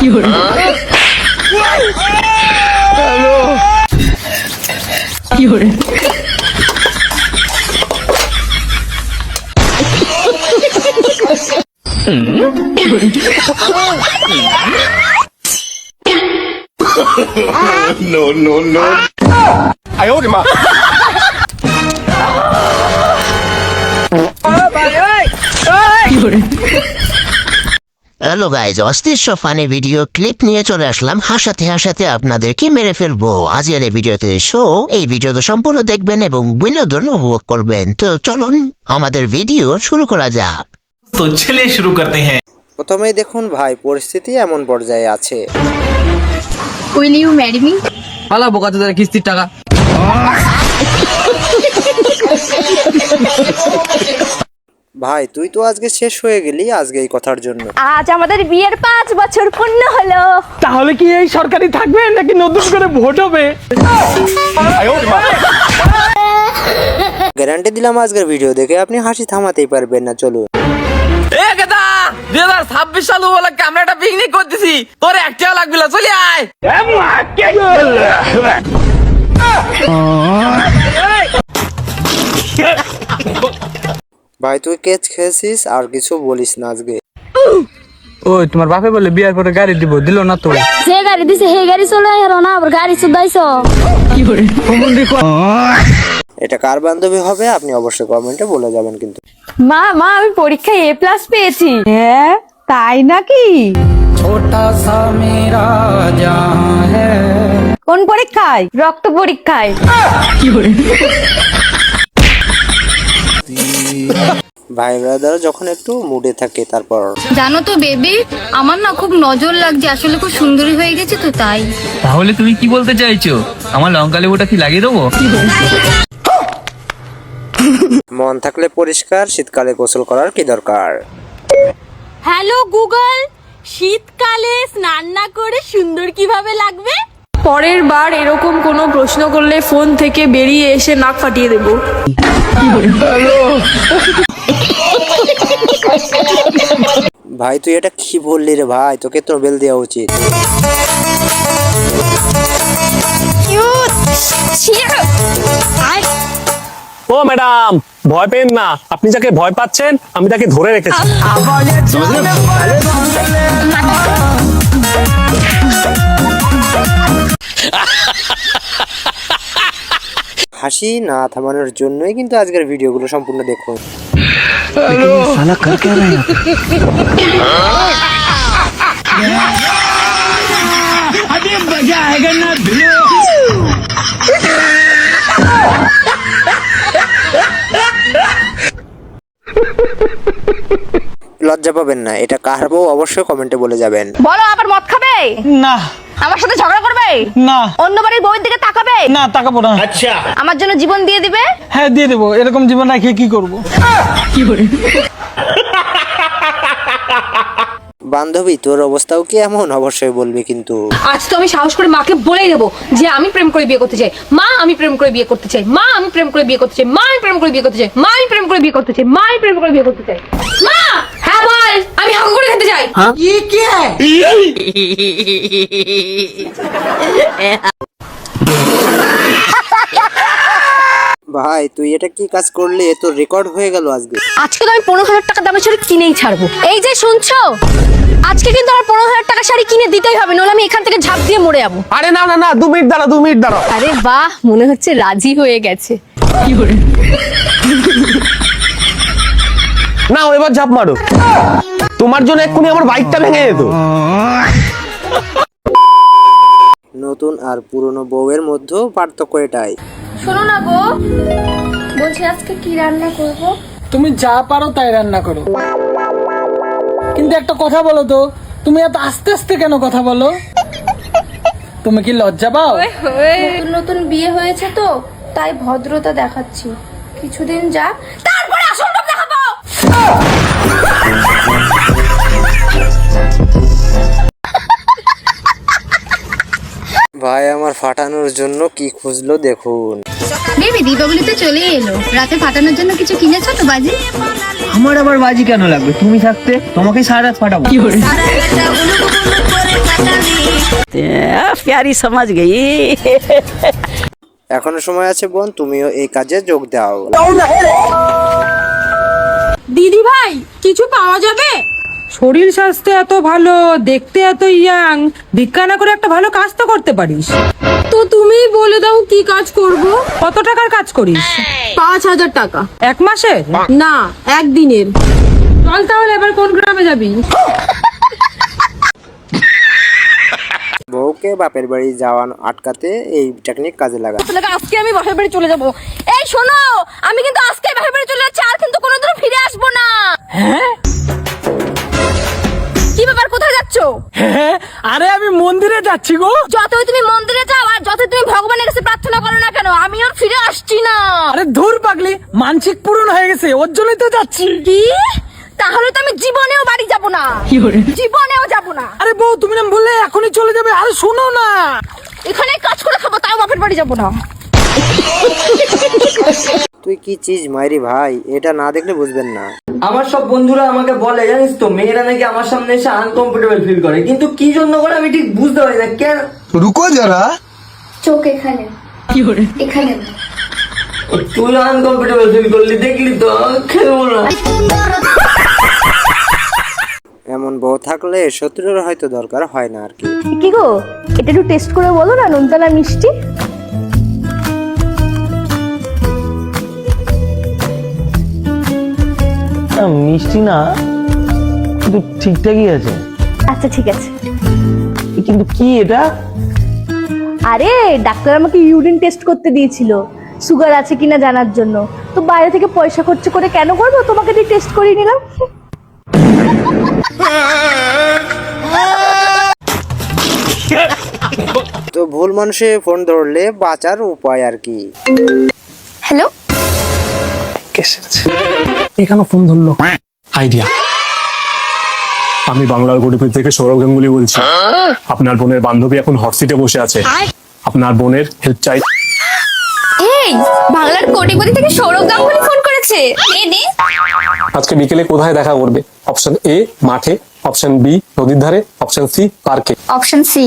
No. 哎呦我的妈হ্যালো guys, অস্থির সব funny video clip নিয়ে চলে আসলাম হাসাতে হাসাতে আপনাদেরকে মেরে ফেলবো আজকের এই ভিডিওতে। এই ভিডিওটা সম্পূর্ণ দেখবেন এবং বিনোদন উপভোগ করবেন। তো চলুন আমাদের ভিডিও শুরু করা যাক। তো চলিয়ে শুরু করতে হ্যাঁ। প্রথমেই দেখুন ভাই, পরিস্থিতি এমন পর্যায়ে আছে। Will you marry me? পালা বোকা তোদের কিস্তির টাকা। ভাই তুই তো আজকে শেষ হয়ে গেলি আজকে এই কথার জন্য। আজ আমাদের বিয়ের 5 বছর পূর্ণ হলো। তাহলে কি এই সরকারি থাকবে নাকি নতুন করে ভোট হবে? গ্যারান্টি দিলাম আজকের ভিডিও দেখে আপনি হাসি থামাতেই পারবেন না। চলুন। 2026 সাল উপলক্ষে আমরা একটা পিকনিক করতেছি, তোর একটা লাগবে না, চলে আয়। ভাই তুই কেচ খেয়েছিস আর কিছু বলিস না আজকে। ওই তোমার বাপে বলে বিয়ার পরে গাড়ি দিব, দিল না তো। যে গাড়ি দিছে হে গাড়ি চলে আর না আবার গাড়ি চুদাইছো। কি করে এটা কার বান্ধবী হবে আপনি অবশ্যই কমেন্টে বলে যাবেন কিন্তু। মা আমি পরীক্ষায় A+ পেয়েছি। হ্যাঁ তাই নাকি? ছোটা সা মেরা জাহান হ্যায়। কোন পরীক্ষায়? রক্ত পরীক্ষায়। কি করে ভাই ব্রাদার যখন একটু মুডে থাকে তারপর। জানো তো বেবি, আমার না খুব নজর লাগছে, আসলে খুব সুন্দরী হয়ে গেছে তো তাই। তাহলে তুমি কি বলতে চাইছো? আমার লঙ্কা লেবুটা কি লাগিয়ে দেবো? মন থাকলে পরিষ্কার, শীতকালে গোসল করার কি দরকার? হ্যালো গুগল, শীতকালে স্নান না করে সুন্দর কিভাবে লাগবে? পরের বার এরকম কোনো প্রশ্ন করলে ফোন থেকে বেরিয়ে এসে নাক ফাটিয়ে দেব। ভাই তুই এটা কি বললি রে ভাই, তোকে তো বেল দেওয়া উচিত। ও ম্যাডাম, ভয় পেন না, আপনি যাকে ভয় পাচ্ছেন আমি তাকে ধরে রেখেছি। হাসি না থামানোর জন্যই কিন্তু আজকের ভিডিওগুলো সম্পূর্ণ দেখুন। লজ্জা পাবেন না, এটা কার বউ অবশ্যই কমেন্টে বলে যাবেন। বলো আবার মদ খাবে? না। আমার সাথে ঝগড়া করবে? না। অন্য বাড়ির বউয়ের দিকে তাকাবে? না, তাকাবো না। আচ্ছা, আমার জন্য জীবন দিয়ে দিবে? হ্যাঁ দিয়ে দেবো, এরকম জীবন রাখে কি করবো? কি করে বান্ধবী তোর অবস্থাও কি এমন অবশ্যই বলবি কিন্তু। আজ তো আমি সাহস করে মাকে বলেই দেবো যে আমি প্রেম করে বিয়ে করতে চাই। মা আমি প্রেম করে বিয়ে করতে চাই। মা আমি প্রেম করে বিয়ে করতে চাই। মা আমি প্রেম করে বিয়ে করতে চাই। মা আমি প্রেম করে বিয়ে করতে চাই। মা আমি প্রেম করে বিয়ে করতে চাই। মা হ্যাঁ বল, আমি হাগু করে খেতে চাই। ভাই তুই এটা কি কাজ করলি? এ তো রেকর্ড হয়ে গেল আজকে। আজকে তো আমি 15,000 টাকা দামের শাড়ি কিনেই ছাড়বো। এই যে শুনছো, আজকে কিন্তু আমার 15,000 টাকা শাড়ি কিনে দিতেই হবে, নইলে আমি এখান থেকে ঝাঁপ দিয়ে মরে যাবো। আরে না না না, 2 মিনিট দাঁড়া, 2 মিনিট দাঁড়া। আরে বাহ, মনে হচ্ছে রাজি হয়ে গেছে। কি করে না, এবার ঝাঁপ মারো, তোমার জন্য এক্ষুনি আমার বাইকটা ভেঙে যেত। নতুন আর পুরনো বউয়ের মধ্যে পার্থক্য এটাই। শোনো না গো, বলছি আজকে কি রান্না করব? তুমি যা পারো তাই রান্না করো, কিন্তু একটা কথা বলো তো, তুমি এত আস্তে আস্তে কেন কথা বলো? তুমি কি লজ্জা পাও? নতুন নতুন বিয়ে হয়েছে তো তাই ভদ্রতা দেখাচ্ছি, কিছুদিন যাক তারপরে আসল রূপ দেখাবো। ভাই আমার ফাটানোর জন্য কি খুঁজলো দেখুন। বেবি দীপাবলিতে চলেই এলো, রাতে ফাটানোর জন্য কিছু কিনেছো তো বাজি? আমার আবার বাজি কেন লাগবে? তুমি থাকতে তোমাকে সারা রাত ফাটাবো। প্যারি সমাজ গেই। এখনো সময় আছে বোন, তুমিও এই কাজে যোগ দাও। দিদি ভাই কিছু পাওয়া যাবে? শরীর স্বাস্থ্য এত ভালো, দেখতে এত ইয়াং, ভিক্ষা না করে একটা ভালো কাজ তো করতে পারিস। তো তুমি বলে দাও কি কাজ করব? কত টাকার কাজ করিস? 5,000 টাকা। এক মাসে? না, একদিনের। চল তাহলে এবার কোন গ্রামে যাবি? বউকে বাপের বাড়ি যাওয়া আটকাতে এই টেকনিক কাজে লাগা। আজকে আমি বাপের বাড়ি চলে যাব। এই শোনো, আমি কিন্তু আজকে বাপের বাড়ি চলে যাচ্ছি, আর কিন্তু কোনোদিন ফিরে আসবো না। হ্যাঁ? কি ব্যাপার, কোথায় যাচ্ছো? আরে আমি মন্দিরে যাচ্ছি গো। যতই তুমি মন্দিরে যাও আর যতই তুমি ভগবানের কাছে প্রার্থনা করো না কেন, আমি আর ফিরে আসছি না। আরে ধুর পাগলি, মানসিক পূরণ হয়ে গেছে, ওর জন্যই তো যাচ্ছি। কি? তাহলে তো আমি জীবনেও বাড়ি যাব না, জীবনেও যাব না। আরে বউ, তুমি না বললে এখনই চলে যাবে? আরে শোনো না, এখানে কাজ করে খাবো, তাও বাপের বাড়ি যাব না। তুই কি চিজ মাইরি ভাই, এটা না দেখলে বুঝবেন না। আমার সব বন্ধুরা আমাকে বলে, জানিস তো, মেয়েরা নাকি আমার সামনে এসে আনকমফোর্টেবল ফিল করে, কিন্তু কি জন্য করে আমি ঠিক বুঝতে পারি না। কেন? रुको जरा। চোখ এখানে, এখানে না। তুই আনকমফোর্টেবল ফিল করলি, দেখলি তো, খেলবো না। এমন বউ থাকলে শত্রুর হয়তো দরকার হয় না আর কি। কি গো, এটা একটু টেস্ট করে বলো না, নুনটা না মিষ্টি? মিষ্টি না, কিন্তু ঠিকঠাকই আছে। আচ্ছা ঠিক আছে। কিন্তু কি এটা? আরে ডাক্তার আমাকে ইউরিন টেস্ট করতে দিয়েছিল, সুগার আছে কিনা জানার জন্য। তো বাইরে থেকে পয়সা খরচ করে কেন করবো, তোমাকে দিয়ে টেস্ট করিয়ে নিলাম। তো ভুল মানুষে ফোন ধরলে বাঁচার উপায় আর কি। হ্যালো, এখানে ফোন ধরলো। আইডিয়া। আমি বাংলার গরিবের থেকে সৌরভ গাঙ্গুলি বলছি। আপনার বোনের বান্ধবী এখন হট সিটে বসে আছে, আপনার বোনের হেল্প চাই। এই বাংলার কোটিপতি থেকে সৌরভ গাঙ্গুলি ফোন করেছে। আজকে বিকেলে কোথায় দেখা করবে? অপশন এ মাঠে, অপশন বি নদীর ধারে, অপশন সি পার্কে। Option C.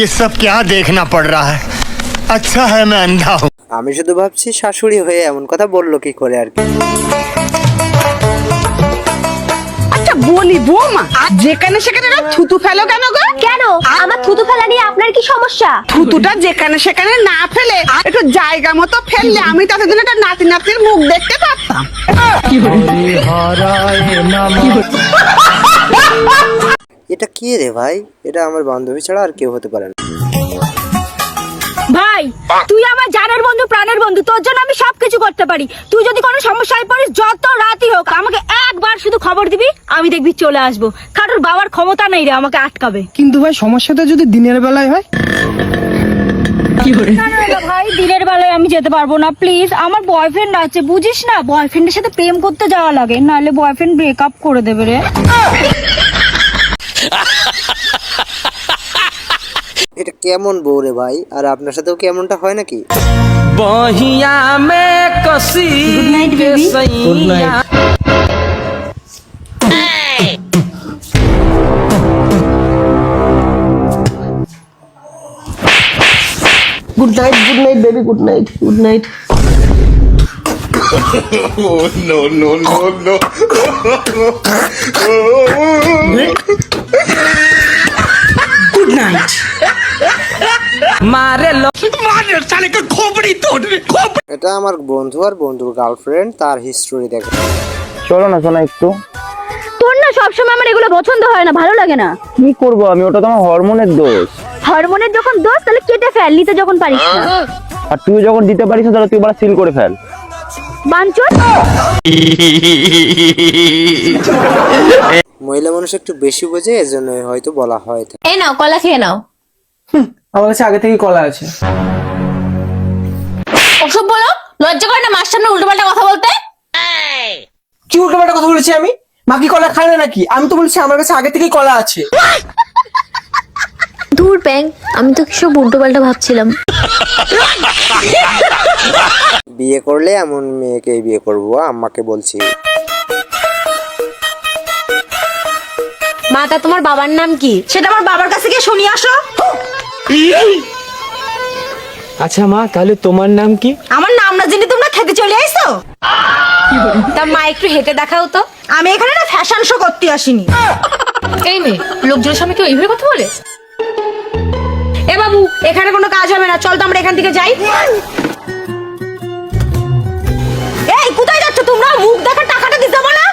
ये सब क्या देखना पड़ रहा है? अच्छा है मैं अंधा हूँ। আমি শুধু ভাবছি শাশুড়ি হয়ে এমন কথা বললো কি করে আর কি। আচ্ছা বলি বৌমা, যেখানে সেখানে থুতু ফেলো কেন গো? কেন, আমার থুতু ফেলা নিয়ে আপনার কি সমস্যা? থুতুটা যেখানে সেখানে না ফেলে একটু জায়গা মতো ফেললে আমি তাদের জন্য একটা নাতি নাতির মুখ দেখতে পারতাম। এটা কি রে ভাই, এটা আমার বান্ধবী ছাড়া আর কেউ হতে পারে না। ভাই তুই আমার জানের বন্ধু, প্রাণের বন্ধু, তোর জন্য আমি সবকিছু করতে পারি। তুই যদি কোনো সমস্যায় পড়িস, যত রাতই হোক, আমাকে একবার শুধু খবর দিবি, আমি দেখবি চলে আসবো। কারোর বাবার ক্ষমতা নেই রে আমাকে আটকাবে। কিন্তু ভাই সমস্যাটা যদি দিনের বেলায় হয়? না ভাই, দিনের বেলায় আমি যেতে পারবো না, প্লিজ। আমার বয়ফ্রেন্ড আছে, বুঝিস না, বয়ফ্রেন্ডের সাথে প্রেম করতে যাওয়া লাগে, নাহলে বয়ফ্রেন্ড ব্রেকআপ করে দেবে রে। এটা কেমন বউ রে ভাই, আর আপনার সাথেও কি এমনটা হয় নাকি? বহিয়া মে কসি কে সইয়া। Good night, good night baby, good night, good night. Oh no no no no. Good night. মারে লো এটা আমার বন্ধু আর বন্ধুর গার্লফ্রেন্ড, তার হিস্টোরি দেখো। চলো না শোনা একটু। তোর না সবসময় আমার এগুলো পছন্দ হয় না, ভালো লাগে না। কি করবো আমি, ওটা তোমার হরমোনের দোষ। হরমোনের যখন দোষ, তাহলে কেটে ফেল, নিতে যখন পারিস না। আর তুই যখন দিতে পারিস না, তাহলে তুই বলা সিল করে ফেল। বাঞ্চোত। মহিলা মানুষ একটু বেশি বোঝে, এজন্য হয়তো বলা হয়। এই নাও কলা খেয়ে নাও। আমার কাছে আগে থেকে কলা আছে। ওসব বলো, লজ্জা করে না মার সামনে উল্টোপাল্টা কথা বলতে? কি উল্টোপাল্টা কথা বলেছি আমি? মা কি কলা খায় না নাকি? আমি তো বলছি আমার কাছে আগে থেকেই কলা আছে। ধুর ব্যাং, আমি তো কিছু উল্টো পাল্টা ভাবছিলাম। বিয়ে করলে এমন মেয়েকেই বিয়ে করবো, আম্মাকে বলছি। মা, তা তোমার বাবার নাম কি? সেটা আমার বাবার কাছে গিয়ে শুনিয়ে আসো। আচ্ছা মা, তাহলে তোমার নাম কি? আমার নাম না জেনে তোমরা খেতে চলে আইছো? তা মা, একটু হেঁটে দেখাও তো। আমি এখানে না ফ্যাশন শো করতে আসিনি। এই মেয়ে, লোকজনের সামনে কেউ এইভাবে কথা বলে? এ বাবু, এখানে কোনো কাজ হবে না, চল তো আমরা এখান থেকে যাই। এই, কোথায় যাচ্ছ তোমরা? মুখ দেখার টাকাটা দিতে হবে না?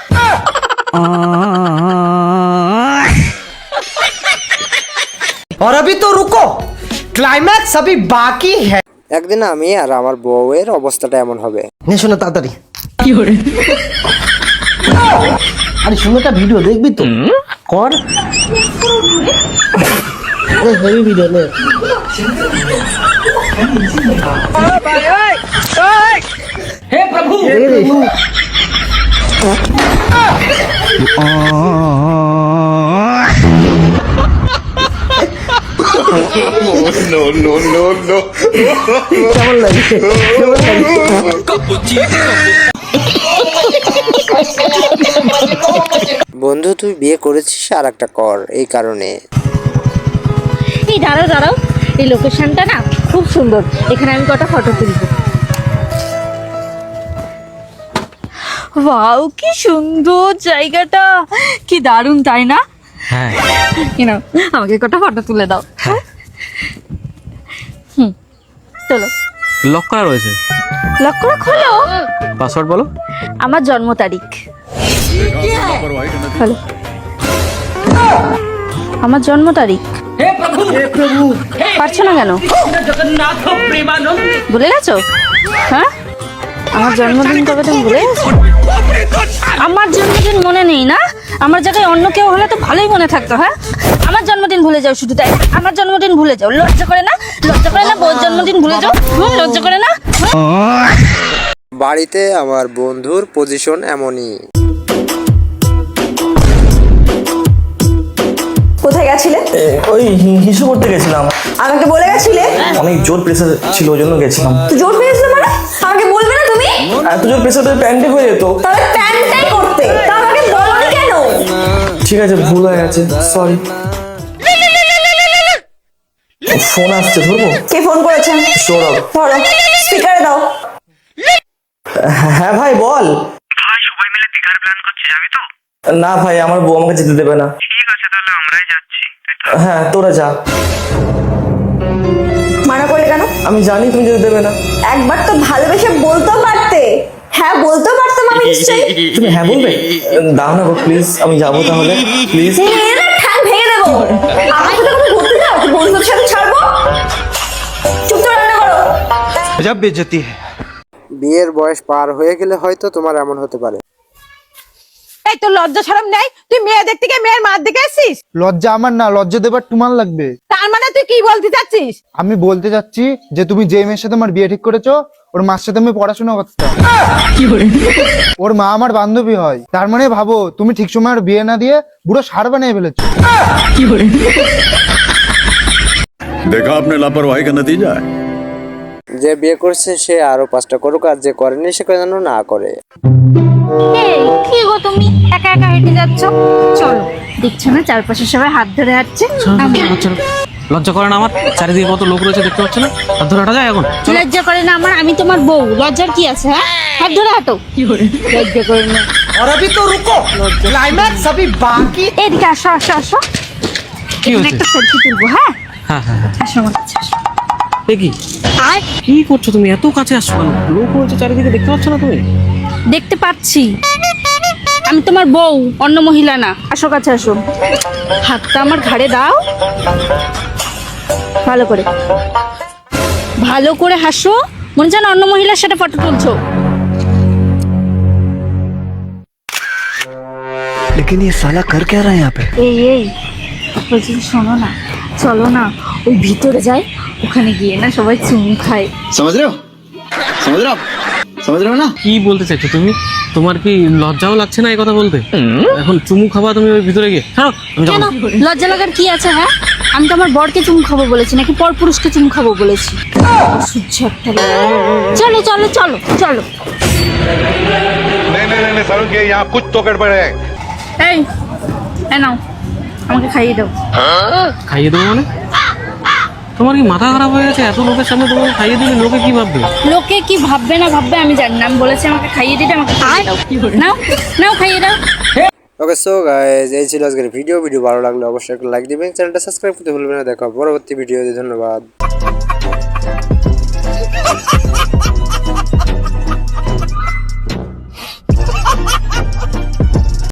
और अभी तो रुको, क्लाइमैक्स अभी बाकी है। একদিন আমি আর আমার বউয়ের অবস্থাটা এমন হবে। নে শোনো তাড়াতাড়ি। আরে সুন্দরটা ভিডিও দেখবি তো, কর। হেভি ভিডিও নে। হে প্রভু, হে প্রভু। কেমন লাগে? কেমন লাগে? বন্ধু, তুই বিয়ে করেছিস আর একটা কর, এই কারণে। এই দাঁড়াও দাঁড়াও, এই লোকেশনটা না খুব সুন্দর, এখানে আমি কটা ফটো তুলবো। ওয়াও, কি সুন্দর জায়গাটা, কি দারুণ, তাই না? হ্যাঁ। কি নাও, আমাকে কটা ফটো তুলে দাও। চলো। লক করা রয়েছে। লক করে খোলো। পাসওয়ার্ড বলো। আমার জন্ম তারিখ। হ্যালো, আমার জন্ম তারিখ। হে প্রভু, হে প্রভু। পারছো না কেন? জগন্নাথ প্রেমানন্দ। ভুলে গেছো? হ্যাঁ, আমার জন্মদিন কবে তুমি ভুলে গেছো? আমার জন্মদিন মনে নেই না? আমার জায়গায় অন্য কেউ হলে তো ভালোই মনে থাকতো। হ্যাঁ, আমার জন্মদিন ভুলে যাও শুধু, তাই? আমার জন্মদিন ভুলে যাও, লজ্জা করে না? লজ্জা করে না? বউর জন্মদিন ভুলে যাও, লজ্জা করে না? বাড়িতে আমার বন্ধুর পজিশন এমনই। কোথায় গেছিলে? ওই হিসু করতে গেছিলাম। আমাকে বলে গেছিলে? অনেক জোর প্রেসার ছিল, ওই জন্য গেছিলাম। জোর পেয়েছিলে মানে? আমাকে বলবে না তুমি? এত জোর প্রেসার তো প্যান্টে হয়ে যেত। তাহলে প্যান্টটাই করতে, তা আমাকে বলোনি কেন? ঠিক আছে, ভুল হয়ে গেছে, সরি। ফোন আসছে, ধরবো? কে ফোন করেছে? সৌরভ। ধরো, স্পিকারে দাও। হ্যাঁ ভাই, বল। ভাই, সবাই মিলে দীঘার প্ল্যান করছি, যাবি তো? না ভাই, আমার বউ আমাকে যেতে দেবে না। ঠিক আছে, তাহলে আমরাই যাচ্ছি। হ্যাঁ, তোরা যা। মানা করলে কেন? আমি জানি তুমি যেতে দেবে না। একবার তো ভালোবেসে বলতেও পারতে। হ্যাঁ, বলতেও পারতাম আমি নিশ্চয়ই। তুমি হ্যাঁ বলবে? দাও না গো প্লিজ, আমি যাবো তাহলে, প্লিজ। ঠ্যাং ভেঙে দেবো। আমার সাথে কোনো ঘুরতে যাও, বন্ধুর সাথে ছাড়বো। চুপচাপ রান্না করো। গজব বেইজ্জতি है। বিয়ের বয়স পার হয়ে গেলে হয়তো তোমার এমন হতে পারে। এই, তোর লজ্জা শরম নেই? তুই মেয়ে দেখতে গিয়ে মেয়ের মার দিকে আসছিস? লজ্জা আমার না, লজ্জা দেবার তোমার লাগবে। তার মানে তুই কি বলতে চাচ্ছিস? আমি বলতে চাচ্ছি যে তুমি যে মেয়ের সাথে আমার বিয়ে ঠিক করেছো, ওর মার সাথে আমি পড়াশোনা করতাম। ওর মা আমার বান্ধবী হয়, তার মানে ভাবো তুমি ঠিক সময় ওর বিয়ে না দিয়ে বুড়ো সার বানিয়ে ফেলেছো। देखा आपने लापरवाही का नतीजा है। যে বিয়ে করছে সে আরো 5টা করুক, আর যে করেনি সে যেন না করে। এই, কি গো তুমি একা একা হেঁটে যাচ্ছ? চলো, দেখছো না চারপাশে সবাই হাত ধরে হাঁটছে? লজ্জা করে না আমার? চারিদিকে কত লোক রয়েছে, দেখতে পাচ্ছ না? হাত ধরে হাঁটা যায় এখন? লজ্জা করে না আমার? আমি তোমার বউ, লজ্জার কি আছে? হ্যাঁ, হাত ধরে হাঁটো। লজ্জা করে না। और अभी तो रुको, क्लाइमैक्स अभी बाकी। এদিকে আসো, আসো, আসো। কি এখানে হচ্ছে? একটা সেলফি তুলবো। হ্যাঁ, হ্যাঁ হ্যাঁ হ্যাঁ। আসো আমার কাছে, আসো। এ কি? কি করছো তুমি? এত কাছে আসছো কেন? লোক রয়েছে চারিদিকে, দেখতে পাচ্ছ না তুমি? দেখতে পাচ্ছি, আমি তোমার বউ, অন্য মহিলা না। আসো কাছে, আসো। হাতটা আমার ঘাড়ে দাও, ভালো করে, ভালো করে হাসো, মনে যেন অন্য মহিলার সাথে ফটো তুলছো। लेकिन ये साला कर क्या रहा है यहाँ पे? এই এই, বলছি শোনো না, চলো না ওই ভিতরে যাই, ওখানে গিয়ে না সবাই চুমু খায়। समझ रहे हो? समझ रहे हो? समझ रहे हो ना? কি বলতে চাইছো তুমি? তোমার কি লজ্জাও লাগছে না এই কথা বলতে? এখন চুমু খাবা তুমি ওই ভিতরে গিয়ে? ছাড়ো, আমি কেন যাবো। লজ্জা লাগার কি আছে? হ্যাঁ, আমি তো আমার বরকে চুমু খাবো বলেছি নাকি পরপুরুষকে চুমু খাবো বলেছি? অসহ্য একটা লোক। চলো চলো চলো চলো। এই নাও আমাকে খাইয়ে দাও। খাইয়ে দেবো মানে? তোমার কি মাথা খারাপ হয়ে গেছে? এত লোকের সামনে তোমাকে খাইয়ে দিলে লোকে কি ভাববে? লোকে কি ভাববে না ভাববে আমি জানি না, আমি বলেছি আমাকে খাইয়ে দিতে, আমাকে খাইয়ে দাও। নাও নাও খাইয়ে দাও। ওকে সো গাইজ, এই ছিল আজকের ভিডিও ভালো লাগলে অবশ্যই একটা লাইক দিবেন, চ্যানেলটা সাবস্ক্রাইব করতে ভুলবেন না। দেখা হবে পরবর্তী ভিডিওতে। ধন্যবাদ।